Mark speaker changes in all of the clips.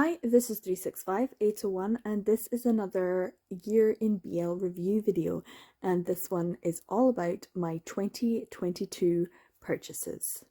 Speaker 1: Hi, this is 365801 and this is another Year in BL review video, and this one is all about my 2022 purchases.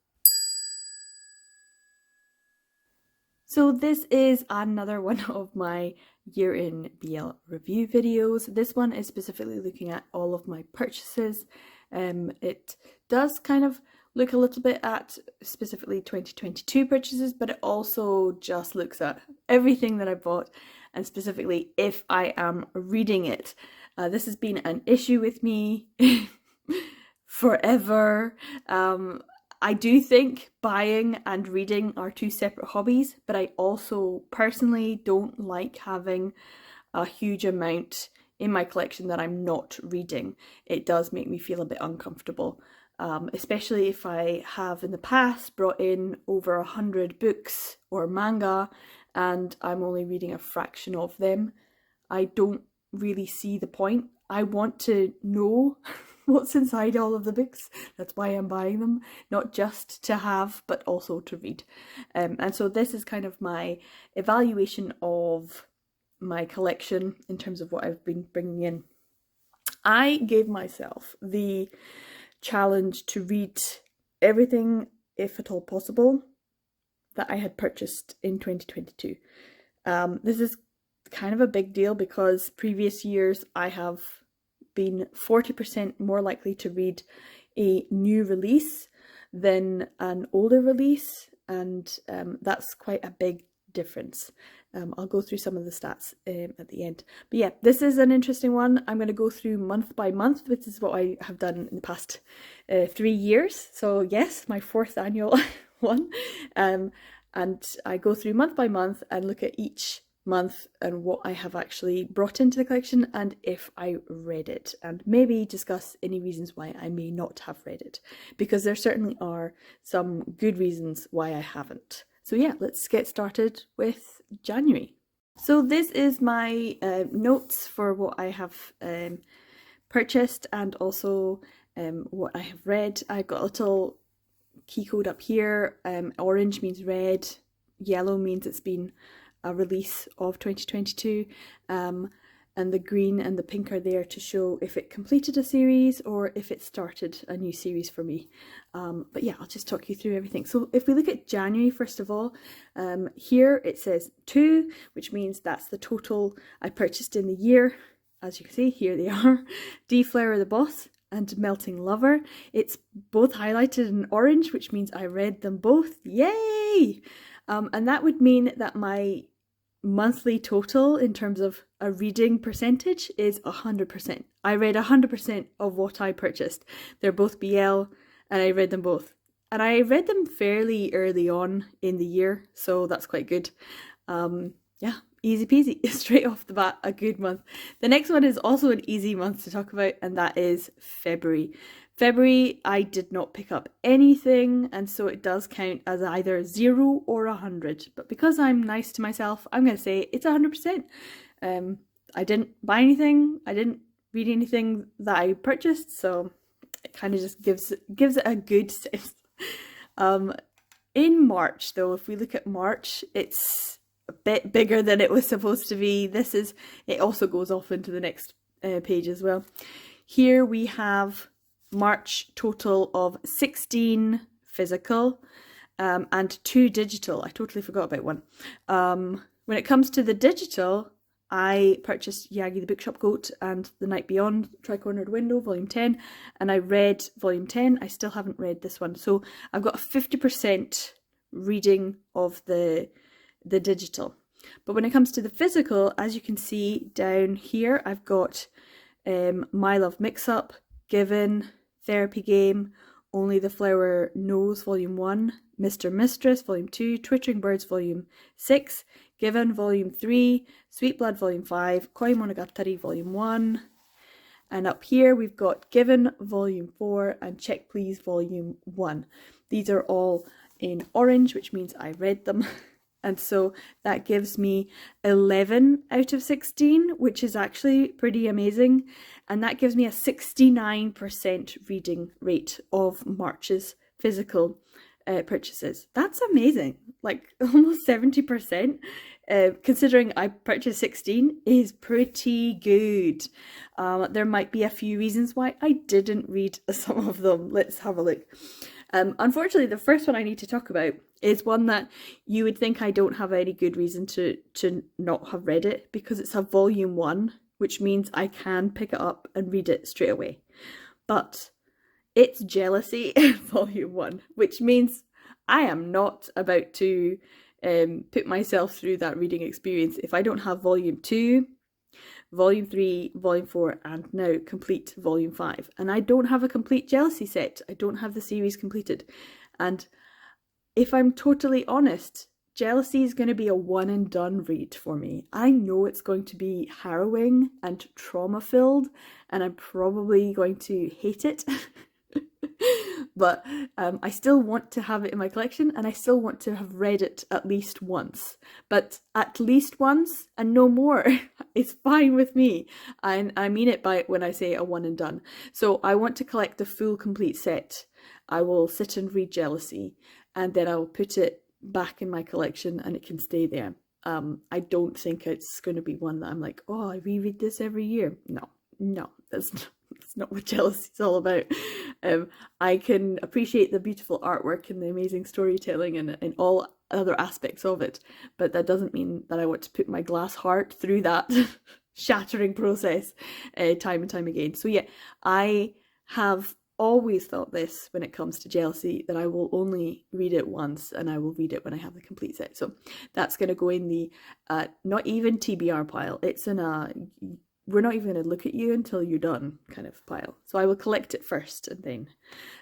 Speaker 1: So this is another one of my Year in BL review videos. This one is specifically looking at all of my purchases. It does kind of look a little bit at specifically 2022 purchases, but it also just looks at everything that I bought and specifically if I am reading it. This has been an issue with me forever. I do think buying and reading are two separate hobbies, but I also personally don't like having a huge amount in my collection that I'm not reading. It does make me feel a bit uncomfortable, especially if I have in the past brought in over 100 books or manga and I'm only reading a fraction of them. I don't really see the point. I want to know what's inside all of the books. That's why I'm buying them, not just to have, but also to read. And so this is kind of my evaluation of my collection in terms of what I've been bringing in. I gave myself the challenge to read everything, if at all possible, that I had purchased in 2022. This is kind of a big deal because previous years I have been 40% more likely to read a new release than an older release, and that's quite a big difference. I'll go through some of the stats at the end. But yeah, this is an interesting one. I'm going to go through month by month, which is what I have done in the past 3 years. So yes, my 4th annual one. And I go through month by month and look at each month and what I have actually brought into the collection and if I read it, and maybe discuss any reasons why I may not have read it, because there certainly are some good reasons why I haven't. So yeah, let's get started with January. So this is my notes for what I have purchased and also what I have read. I've got a little key code up here. Orange means red, yellow means it's been a release of 2022, and the green and the pink are there to show if it completed a series or if it started a new series for me. But yeah, I'll just talk you through everything. So if we look at January, first of all, here it says 2, which means that's the total I purchased in the year. As you can see, here they are. Deflower the Boss and Melting Lover. It's both highlighted in orange, which means I read them both. Yay! And that would mean that my monthly total in terms of a reading percentage is 100%. I read 100% of what I purchased. They're both BL and I read them both. And I read them fairly early on in the year, so that's quite good. Yeah, easy peasy, straight off the bat, a good month. The next one is also an easy month to talk about, and that is February. February, I did not pick up anything, and so it does count as either 0 or 100. But because I'm nice to myself, I'm going to say it's 100%. I didn't buy anything, I didn't read anything that I purchased, so it kind of just gives it a good sense. In March, though, if we look at March, it's a bit bigger than it was supposed to be. It also goes off into the next page as well. Here we have March total of 16 physical and 2 digital. I totally forgot about one. When it comes to the digital, I purchased Yagi the Bookshop Goat and The Night Beyond, Tri-Cornered Window, Volume 10, and I read Volume 10. I still haven't read this one. So I've got a 50% reading of the digital. But when it comes to the physical, as you can see down here, I've got My Love Mix-Up, Given, Therapy Game, Only the Flower Knows Volume 1, Mr. Mistress Volume 2, Twittering Birds Volume 6, Given Volume 3, Sweet Blood Volume 5, Koi Monogatari Volume 1, and up here we've got Given Volume 4 and Check Please Volume 1. These are all in orange, which means I read them. And so that gives me 11 out of 16, which is actually pretty amazing. And that gives me a 69% reading rate of March's physical purchases. That's amazing. Like almost 70%. considering I purchased 16, is pretty good. There might be a few reasons why I didn't read some of them. Let's have a look. Unfortunately, the first one I need to talk about is one that you would think I don't have any good reason to not have read it, because it's a volume 1, which means I can pick it up and read it straight away. But it's Jealousy volume 1, which means I am not about to put myself through that reading experience if I don't have volume 2, volume 3, volume 4, and now complete volume 5. And I don't have a complete Jealousy set. I don't have the series completed. And if I'm totally honest, Jealousy is going to be a one and done read for me. I know it's going to be harrowing and trauma filled, and I'm probably going to hate it. But I still want to have it in my collection, and I still want to have read it at least once. But at least once and no more is fine with me. And I mean it by when I say a one and done. So I want to collect the full complete set. I will sit and read Jealousy, and then I will put it back in my collection and it can stay there. I don't think it's going to be one that I'm like, oh, I reread this every year. No, that's not what Jealousy is all about. I can appreciate the beautiful artwork and the amazing storytelling and all other aspects of it, but that doesn't mean that I want to put my glass heart through that shattering process time and time again. So yeah, I have always thought this when it comes to Jealousy, that I will only read it once, and I will read it when I have the complete set. So that's going to go in the not even TBR pile. It's in a we're not even going to look at you until you're done kind of pile. So I will collect it first, and then.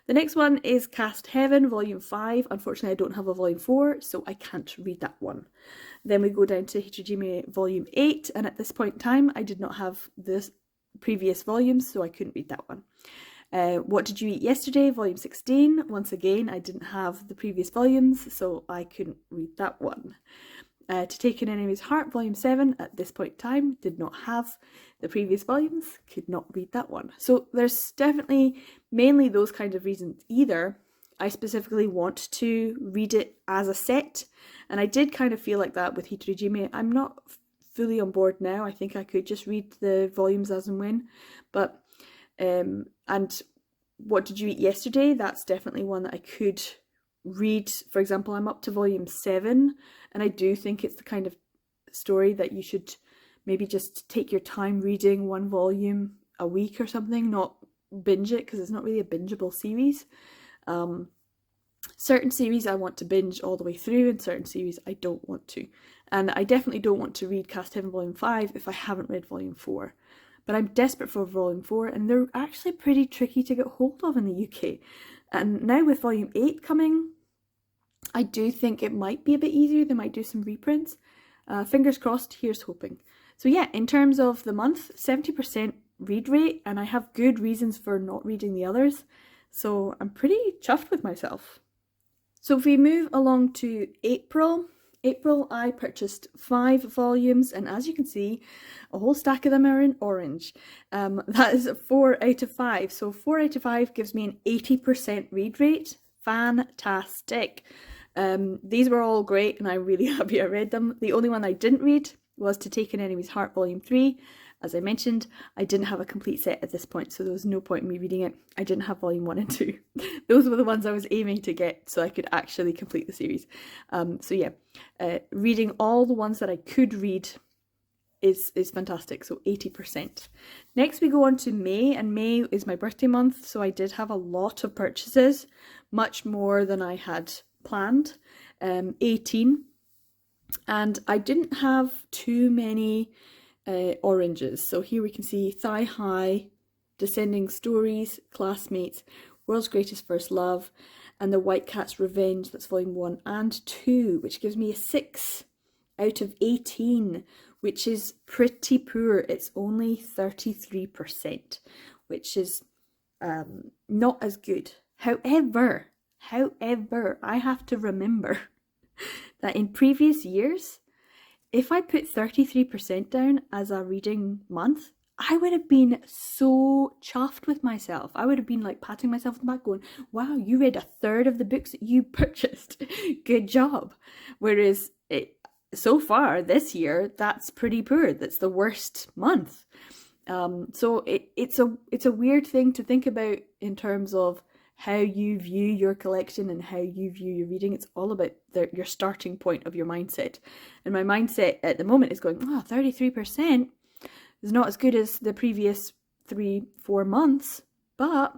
Speaker 1: The next one is Cast Heaven, Volume 5. Unfortunately, I don't have a Volume 4, so I can't read that one. Then we go down to Hitojime Volume 8, and at this point in time, I did not have the previous volumes, so I couldn't read that one. What Did You Eat Yesterday, Volume 16. Once again, I didn't have the previous volumes, so I couldn't read that one. To Take an Enemy's Heart, Volume 7, at this point in time, did not have the previous volumes, could not read that one. So there's definitely mainly those kind of reasons. Either I specifically want to read it as a set, and I did kind of feel like that with Hitojime. I'm not fully on board now. I think I could just read the volumes as and when, but and What Did You Eat Yesterday, that's definitely one that I could read. For example, I'm up to volume 7, and I do think it's the kind of story that you should maybe just take your time reading one volume a week or something, not binge it, because it's not really a bingeable series. Certain series I want to binge all the way through, and certain series I don't want to. And I definitely don't want to read Cast Heaven Volume 5 if I haven't read Volume 4. But I'm desperate for Volume 4, and they're actually pretty tricky to get hold of in the UK. And now with Volume 8 coming, I do think it might be a bit easier. They might do some reprints. Fingers crossed, here's hoping. So yeah, in terms of the month, 70% read rate, and I have good reasons for not reading the others. So I'm pretty chuffed with myself. So if we move along to April, I purchased 5 volumes, and as you can see, a whole stack of them are in orange. That is 4 out of 5. So 4 out of 5 gives me an 80% read rate. Fantastic. These were all great, and I'm really happy I read them. The only one I didn't read was To Take an Enemy's Heart Volume 3. As I mentioned, I didn't have a complete set at this point, so there was no point in me reading it. I didn't have Volume 1 and 2. Those were the ones I was aiming to get so I could actually complete the series. So yeah, reading all the ones that I could read is fantastic, so 80%. Next we go on to May, and May is my birthday month, so I did have a lot of purchases, much more than I had planned, 18. And I didn't have too many oranges. So here we can see Thigh High, Descending Stories, Classmates, World's Greatest First Love, and The White Cat's Revenge, that's volume 1 and 2, which gives me a 6 out of 18, which is pretty poor. It's only 33%, which is not as good. However, I have to remember that in previous years, if I put 33% down as a reading month, I would have been so chuffed with myself. I would have been like patting myself on the back going, wow, you read a third of the books that you purchased. Good job. Whereas so far this year, that's pretty poor. That's the worst month. So it's a weird thing to think about in terms of how you view your collection and how you view your reading. It's all about your starting point of your mindset. And my mindset at the moment is going, 33% is not as good as the previous 3-4 months, but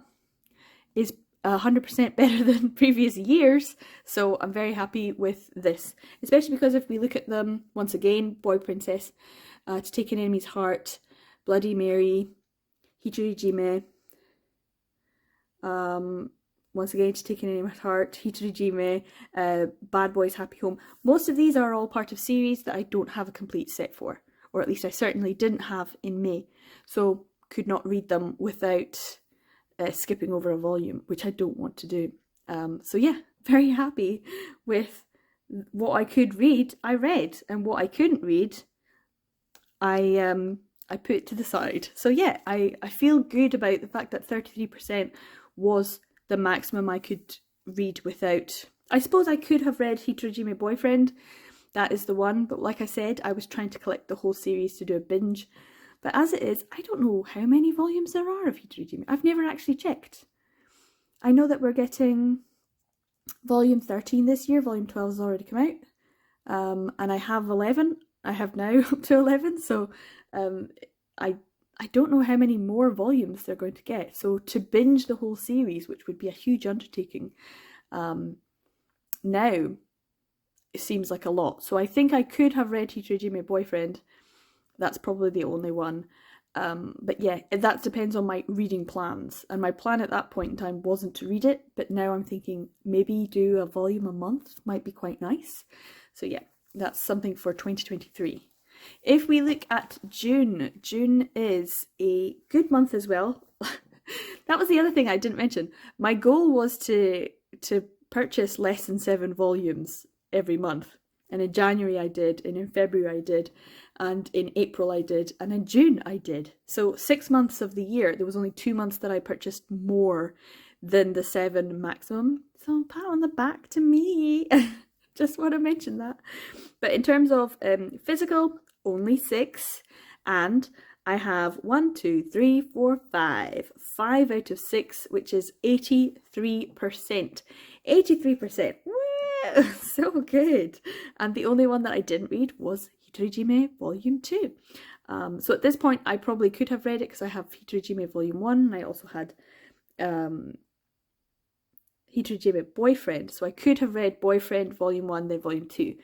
Speaker 1: is 100% better than previous years. So I'm very happy with this, especially because if we look at them once again, Boy Princess, To Take an Enemy's Heart, Bloody Mary, Hitorijime, once again, To Take an Enemy's Heart, Hitorijime, Bad Boys Happy Home. Most of these are all part of series that I don't have a complete set for, or at least I certainly didn't have in May, so could not read them without skipping over a volume, which I don't want to do. So yeah, very happy with what I could read, I read, and what I couldn't read, I put to the side. So yeah, I feel good about the fact that 33% was the maximum I could read without. I suppose I could have read Hitorijime Boyfriend, that is the one, but like I said, I was trying to collect the whole series to do a binge. But as it is, I don't know how many volumes there are of Hitorijime. I've never actually checked. I know that we're getting volume 13 this year. Volume 12 has already come out. And I have 11. I have now up to 11. So I don't know how many more volumes they're going to get. So to binge the whole series, which would be a huge undertaking, now it seems like a lot. So I think I could have read Hitorijime Boyfriend. That's probably the only one. But yeah, that depends on my reading plans. And my plan at that point in time wasn't to read it, but now I'm thinking maybe do a volume a month might be quite nice. So yeah, that's something for 2023. If we look at June, June is a good month as well. That was the other thing I didn't mention. My goal was to purchase less than 7 volumes every month. And in January I did, and in February I did, and in April I did, and in June I did. So 6 months of the year, there was only 2 months that I purchased more than the 7 maximum. So pat on the back to me. Just want to mention that. But in terms of physical, only 6. And I have 1, 2, 3, 4, 5. 5 out of 6, which is 83%. 83%. So good. And the only one that I didn't read was Hitorijime Volume 2. So at this point I probably could have read it because I have Hitorijime Volume 1 and I also had Hitorijime Boyfriend. So I could have read Boyfriend Volume 1 then Volume 2.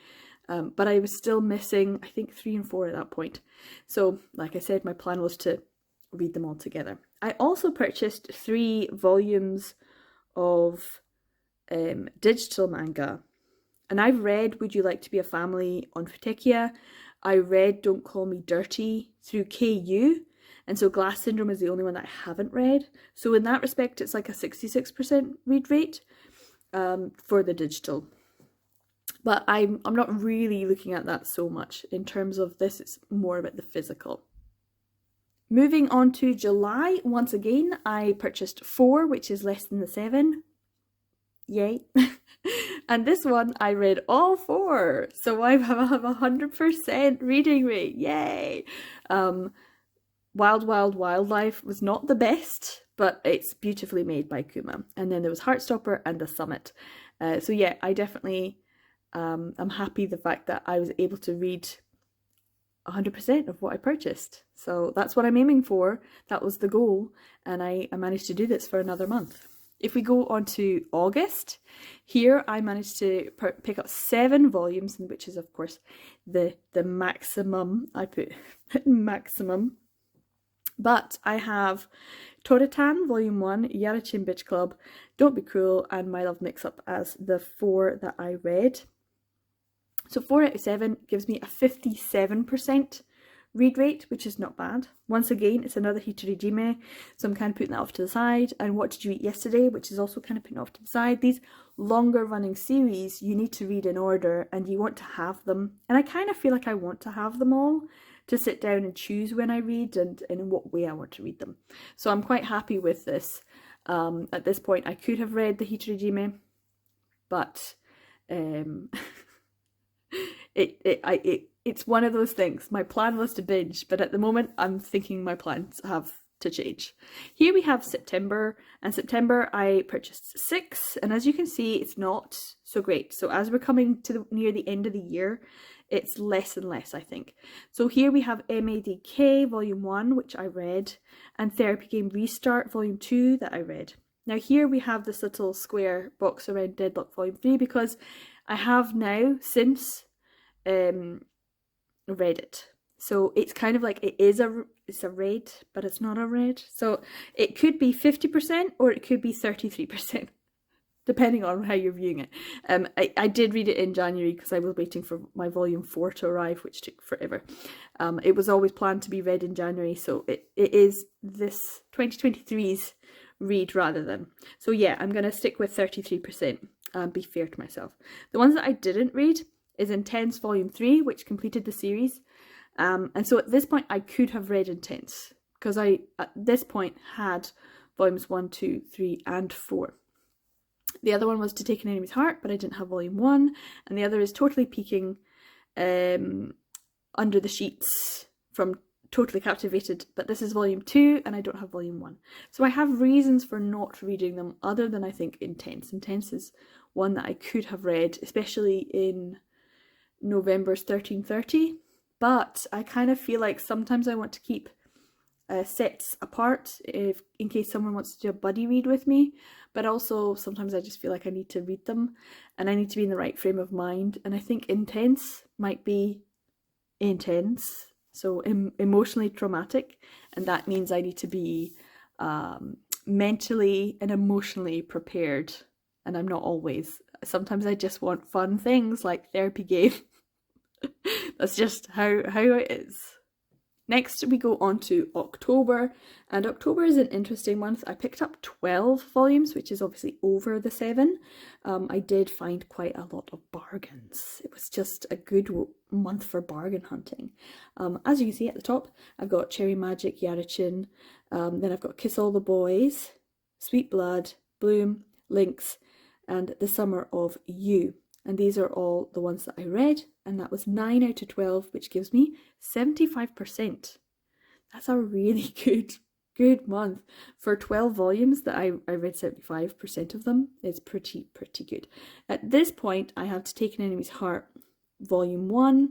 Speaker 1: But I was still missing, I think, 3 and 4 at that point. So like I said, my plan was to read them all together. I also purchased 3 volumes of digital manga. And I've read Would You Like to Be a Family on Futekia. I read Don't Call Me Dirty through KU. And so Glass Syndrome is the only one that I haven't read. So in that respect, it's like a 66% read rate for the digital. But I'm not really looking at that so much. In terms of this, it's more about the physical. Moving on to July, once again, I purchased 4, which is less than the 7. Yay. And this one I read all 4, so I have a 100% reading rate. Yay. Wild Wild Wildlife was not the best, but it's beautifully made by Kuma. And then there was Heartstopper and The Summit. So yeah, I definitely I'm happy the fact that I was able to read 100% of what I purchased. So that's what I'm aiming for. That was the goal, and I managed to do this for another month. If we go on to August, here I managed to pick up 7 volumes, which is of course the maximum. I put maximum. But I have Toritan Volume 1, Yarachin Bitch Club, Don't Be Cruel, and My Love Mix Up as the 4 that I read. So 4 out of 7 gives me a 57% read rate, which is not bad. Once again, it's another Hitorijime, so I'm kind of putting that off to the side. And What Did You Eat Yesterday, which is also kind of putting off to the side. These longer running series, you need to read in order and you want to have them. And I kind of feel like I want to have them all to sit down and choose when I read and in what way I want to read them. So I'm quite happy with this. At this point, I could have read the Hitorijime, but It's one of those things. My plan was to binge, but at the moment I'm thinking my plans have to change. Here we have September, and September I purchased 6, and as you can see, it's not so great. So as we're coming to near the end of the year, it's less and less, I think. So here we have MADK Volume 1, which I read, and Therapy Game Restart Volume 2 that I read. Now here we have this little square box around Deadlock Volume 3 because I have now since read it. So it's kind of like it's a read, but it's not a read. So it could be 50% or it could be 33%, depending on how you're viewing it. I did read it in January because I was waiting for my volume 4 to arrive, which took forever. It was always planned to be read in January, so it is this 2023's read rather than. So yeah, I'm going to stick with 33% and be fair to myself. The ones that I didn't read is Intense Volume 3, which completed the series. And so at this point I could have read Intense because I, at this point, had volumes 1, 2, 3 and 4. The other one was To Take an Enemy's Heart, but I didn't have volume 1. And the other is Totally Peaking Under the Sheets from Totally Captivated, but this is volume 2 and I don't have volume 1. So I have reasons for not reading them other than I think Intense. Intense is one that I could have read, especially in November's 1330, but I kind of feel like sometimes I want to keep sets apart in case someone wants to do a buddy read with me, but also sometimes I just feel like I need to read them and I need to be in the right frame of mind, and I think Intense might be intense, so emotionally traumatic, and that means I need to be mentally and emotionally prepared, and I'm not always. Sometimes I just want fun things like Therapy Game. That's just how it is. Next we go on to October, and October is an interesting month. I picked up 12 volumes, which is obviously over the 7. I did find quite a lot of bargains. It was just a good month for bargain hunting. As you can see at the top, I've got Cherry Magic, Yarichin, then I've got Kiss All the Boys, Sweet Blood, Bloom, Lynx, and The Summer of You. And these are all the ones that I read, and that was 9 out of 12, which gives me 75%. That's a really good month. For 12 volumes that I read 75% of them, it's pretty good. At this point, I have To Take an Enemy's Heart, Volume 1.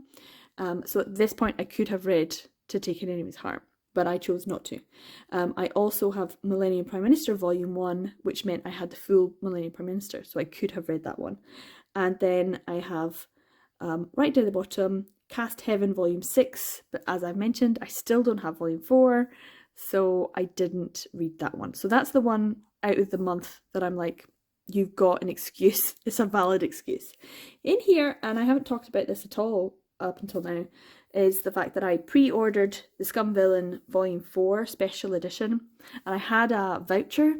Speaker 1: So at this point, I could have read To Take an Enemy's Heart, but I chose not to. I also have Millennium Prime Minister Volume 1, which meant I had the full Millennium Prime Minister, so I could have read that one. And then I have, right down the bottom, Cast Heaven Volume 6, but as I've mentioned, I still don't have Volume 4, so I didn't read that one. So that's the one out of the month that I'm like, you've got an excuse. It's a valid excuse. In here, and I haven't talked about this at all up until now, is the fact that I pre-ordered The Scum Villain Volume 4 Special Edition, and I had a voucher,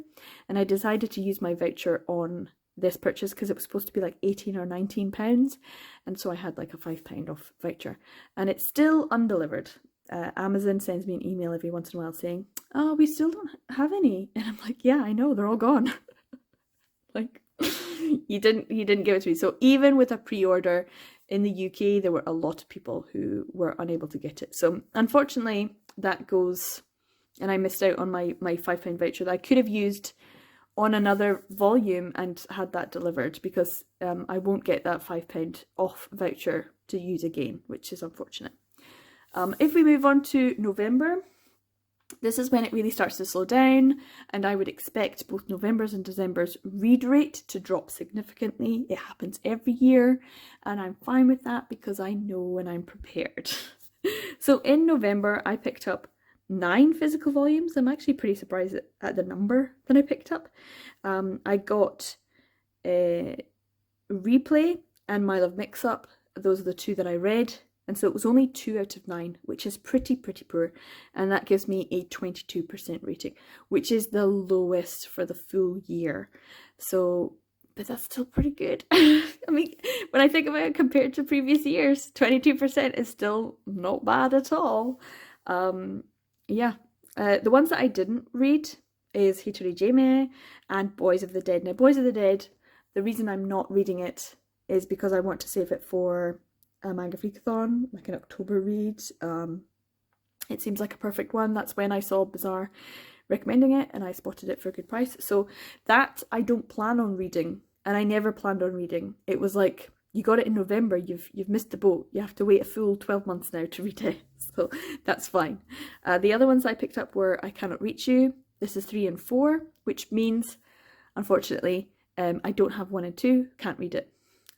Speaker 1: and I decided to use my voucher on this purchase because it was supposed to be like 18 or 19 pounds, and so I had like a £5 off voucher, and it's still undelivered. Amazon sends me an email every once in a while saying, oh, we still don't have any, and I'm like, yeah, I know, they're all gone. Like, you didn't give it to me. So even with a pre-order in the UK, there were a lot of people who were unable to get it. So unfortunately that goes, and I missed out on my £5 voucher that I could have used on another volume and had that delivered, because I won't get that £5 off voucher to use again, which is unfortunate. If we move on to November, this is when it really starts to slow down, and I would expect both November's and December's read rate to drop significantly. It happens every year, and I'm fine with that because I know and I'm prepared. So in November, I picked up 9 physical volumes. I'm actually pretty surprised at the number that I picked up. I got Replay and My Love Mix Up. Those are the 2 that I read. And so it was only 2 out of 9, which is pretty poor. And that gives me a 22% rating, which is the lowest for the full year. So, but that's still pretty good. I mean, when I think about it compared to previous years, 22% is still not bad at all. Yeah. The ones that I didn't read is Hitori Jame and Boys of the Dead. Now, Boys of the Dead, the reason I'm not reading it is because I want to save it for a Manga Freakathon, like an October read. It seems like a perfect one. That's when I saw Bazaar recommending it and I spotted it for a good price. So that I don't plan on reading, and I never planned on reading. It was like, you got it in November, you've missed the boat. You have to wait a full 12 months now to read it. So that's fine. The other ones I picked up were I Cannot Reach You. This is 3 and 4, which means, unfortunately, I don't have 1 and 2, can't read it.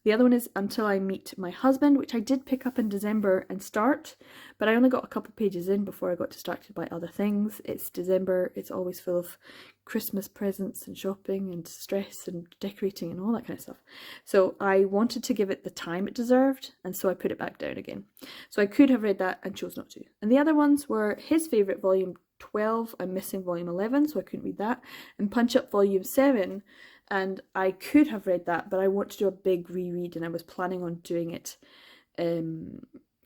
Speaker 1: The other one is Until I Meet My Husband, which I did pick up in December and start, but I only got a couple pages in before I got distracted by other things. It's December, it's always full of Christmas presents and shopping and stress and decorating and all that kind of stuff. So I wanted to give it the time it deserved, and so I put it back down again. So I could have read that and chose not to. And the other ones were his favourite volume 12, I'm missing volume 11, so I couldn't read that, and Punch Up volume 7, and I could have read that, but I want to do a big reread, and I was planning on doing it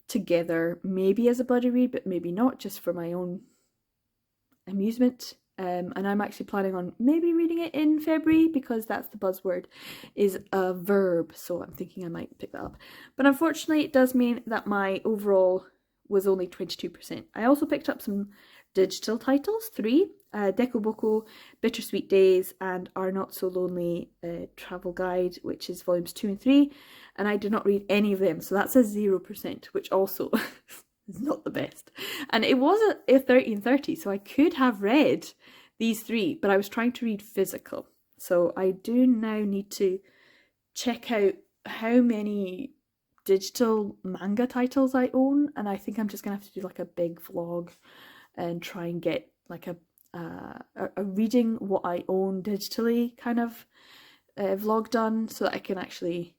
Speaker 1: together, maybe as a buddy read, but maybe not, just for my own amusement. And I'm actually planning on maybe reading it in February, because that's the buzzword, is a verb, so I'm thinking I might pick that up. But unfortunately, it does mean that my overall was only 22%. I also picked up some digital titles, 3, Dekoboko, Bittersweet Days, and Are Not So Lonely Travel Guide, which is volumes 2 and 3, and I did not read any of them, so that's a 0%, which also is not the best. And it was a 1330, so I could have read these 3, but I was trying to read physical. So I do now need to check out how many digital manga titles I own, and I think I'm just gonna have to do like a big vlog and try and get like a reading what I own digitally kind of vlog done, so that I can actually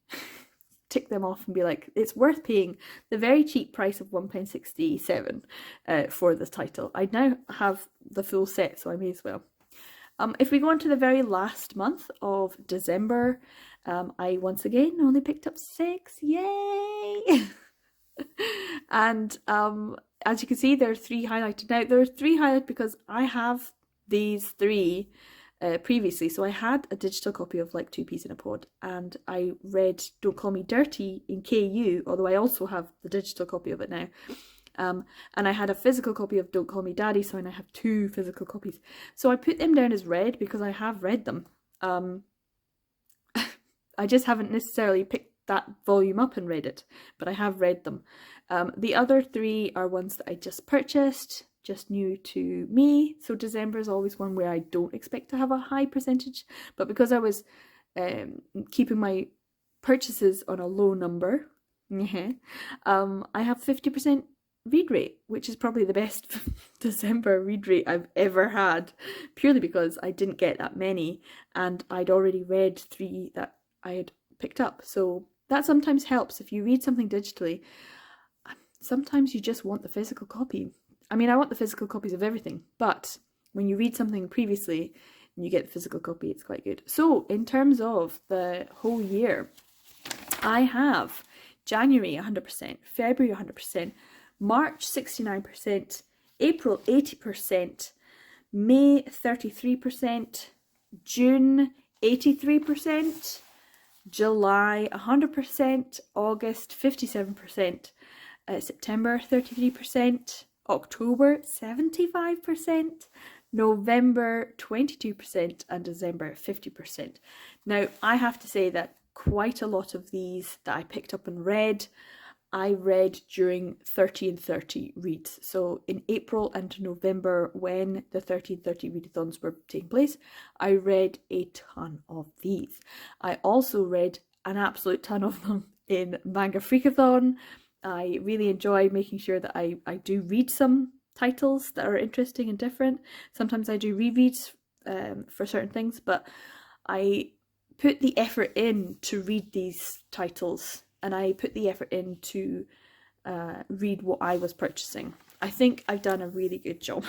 Speaker 1: tick them off and be like, it's worth paying the very cheap price of £1.67 for this title. I now have the full set, so I may as well. If we go on to the very last month of December, I once again only picked up 6, yay! And as you can see, there are 3 highlighted. Now, there are 3 highlighted because I have these 3 previously. So I had a digital copy of like 2 Peas in a Pod, and I read Don't Call Me Dirty in KU, although I also have the digital copy of it now. And I had a physical copy of Don't Call Me Daddy, so I now have 2 physical copies. So I put them down as read because I have read them. I just haven't necessarily picked that volume up and read it, but I have read them. The other 3 are ones that I just purchased, just new to me. So December is always one where I don't expect to have a high percentage, but because I was keeping my purchases on a low number, I have 50% read rate, which is probably the best December read rate I've ever had, purely because I didn't get that many and I'd already read 3 that I had picked up. So that sometimes helps. If you read something digitally, sometimes you just want the physical copy. I mean, I want the physical copies of everything, but when you read something previously and you get the physical copy, it's quite good. So in terms of the whole year, I have January 100%, February 100%, March 69%, April 80%, May 33%, June 83%, July 100%, August 57%, September 33%, October 75%, November 22%, and December 50%. Now, I have to say that quite a lot of these that I picked up and read, I read during 30 and 30 reads. So in April and November, when the 30 and 30 readathons were taking place, I read a ton of these. I also read an absolute ton of them in Manga Freakathon. I really enjoy making sure that I do read some titles that are interesting and different. Sometimes I do rereads for certain things, but I put the effort in to read these titles, and I put the effort in to read what I was purchasing. I think I've done a really good job.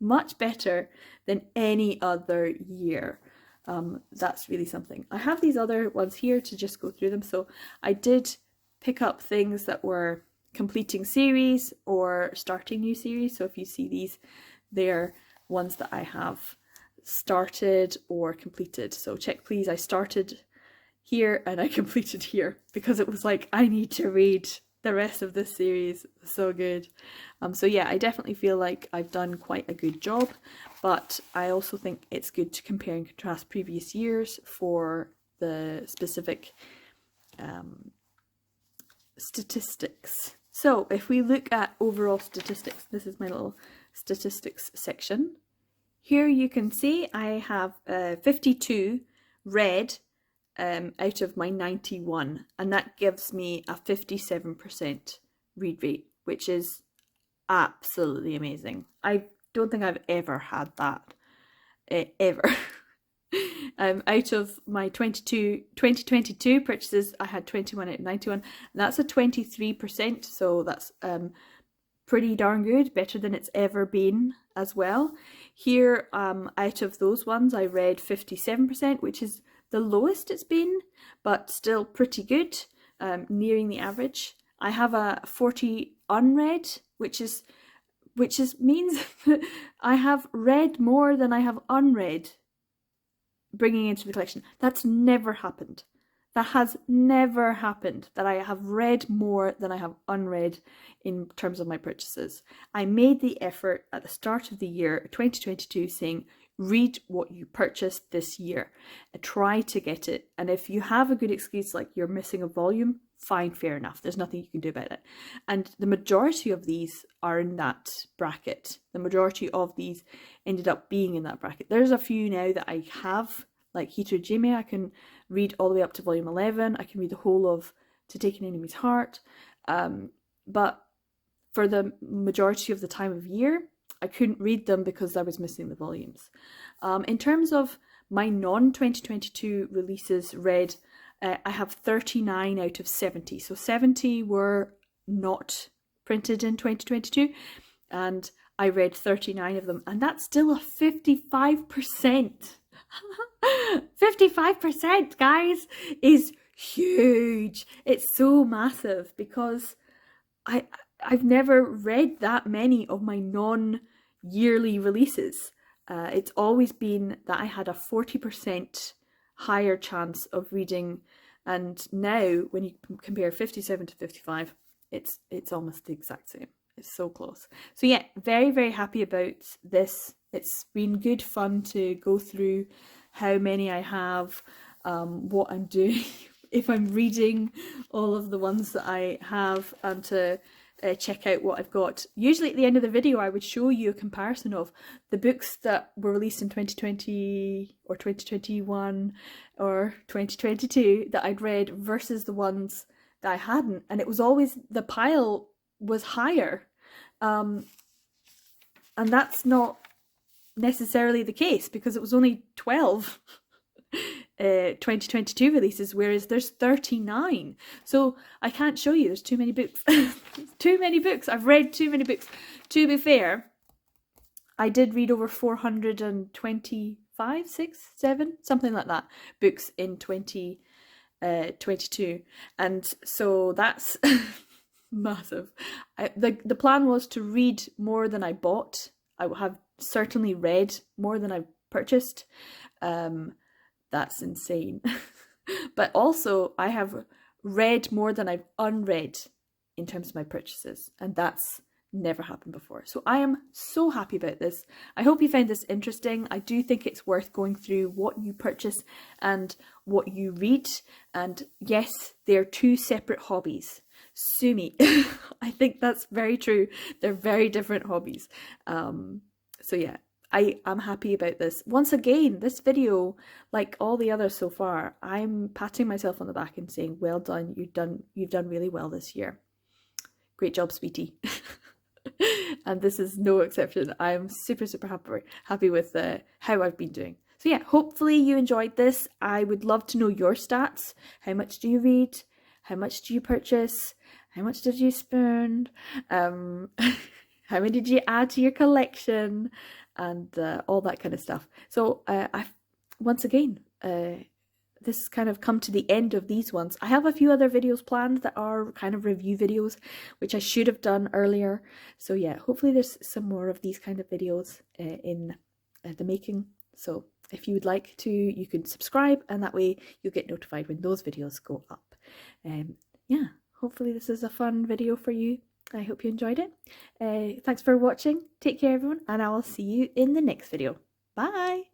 Speaker 1: Much better than any other year. That's really something. I have these other ones here to just go through them. So I did pick up things that were completing series or starting new series. So if you see these, they're ones that I have started or completed. So check please, I started here and I completed here because it was like, I need to read the rest of this series. So good. So yeah, I definitely feel like I've done quite a good job, but I also think it's good to compare and contrast previous years for the specific statistics. So if we look at overall statistics, this is my little statistics section. Here you can see I have 52 read out of my 91, and that gives me a 57% read rate, which is absolutely amazing. I don't think I've ever had that, ever. Out of my 2022 purchases, I had 21 out of 91, and that's a 23%, so that's pretty darn good, better than it's ever been as well. Here, out of those ones, I read 57%, which is the lowest it's been, but still pretty good, nearing the average. I have a 40 unread, which means I have read more than I have unread bringing into the collection. That's never happened. That has never happened, that I have read more than I have unread in terms of my purchases. I made the effort at the start of the year 2022 saying, read what you purchased this year, try to get it. And if you have a good excuse like you're missing a volume, fine, fair enough. There's nothing you can do about it. And the majority of these are in that bracket. The majority of these ended up being in that bracket. There's a few now that I have, like Hitojime, I can read all the way up to volume 11. I can read the whole of To Take an Enemy's Heart. But for the majority of the time of year, I couldn't read them because I was missing the volumes. In terms of my non-2022 releases read, I have 39 out of 70. So 70 were not printed in 2022, and I read 39 of them, and that's still a 55%. 55%, guys, is huge. It's so massive because I've never read that many of my non-yearly releases. It's always been that I had a 40% higher chance of reading, and now when you compare 57 to 55, it's almost the exact same. It's so close. So yeah, very, very happy about this. It's been good fun to go through how many I have, what I'm doing, if I'm reading all of the ones that I have, and to check out what I've got. Usually at the end of the video I would show you a comparison of the books that were released in 2020 or 2021 or 2022 that I'd read versus the ones that I hadn't, and it was always, the pile was higher, and that's not necessarily the case because it was only 12 2022 releases, whereas there's 39. So I can't show you, there's too many books. Too many books. I've read too many books. To be fair, I did read over 425, 6, 7, something like that, books in 2022. And so that's massive. The plan was to read more than I bought. I have certainly read more than I've purchased. That's insane. But also I have read more than I've unread in terms of my purchases, and that's never happened before. So I am so happy about this. I hope you found this interesting. I do think it's worth going through what you purchase and what you read. And yes, they're two separate hobbies. Sue me. I think that's very true. They're very different hobbies. So yeah, I am happy about this. Once again, this video, like all the others so far, I'm patting myself on the back and saying, well done, you've done really well this year. Great job, sweetie. And this is no exception. I'm super, super happy with how I've been doing. So yeah, hopefully you enjoyed this. I would love to know your stats. How much do you read? How much do you purchase? How much did you spend? How many did you add to your collection? And all that kind of stuff. So once again, this has kind of come to the end of these ones. I have a few other videos planned that are kind of review videos, which I should have done earlier. So yeah, hopefully there's some more of these kind of videos in the making. So if you would like to, you can subscribe, and that way you'll get notified when those videos go up. Yeah, hopefully this is a fun video for you. I hope you enjoyed it. Thanks for watching. Take care everyone, and I will see you in the next video. Bye!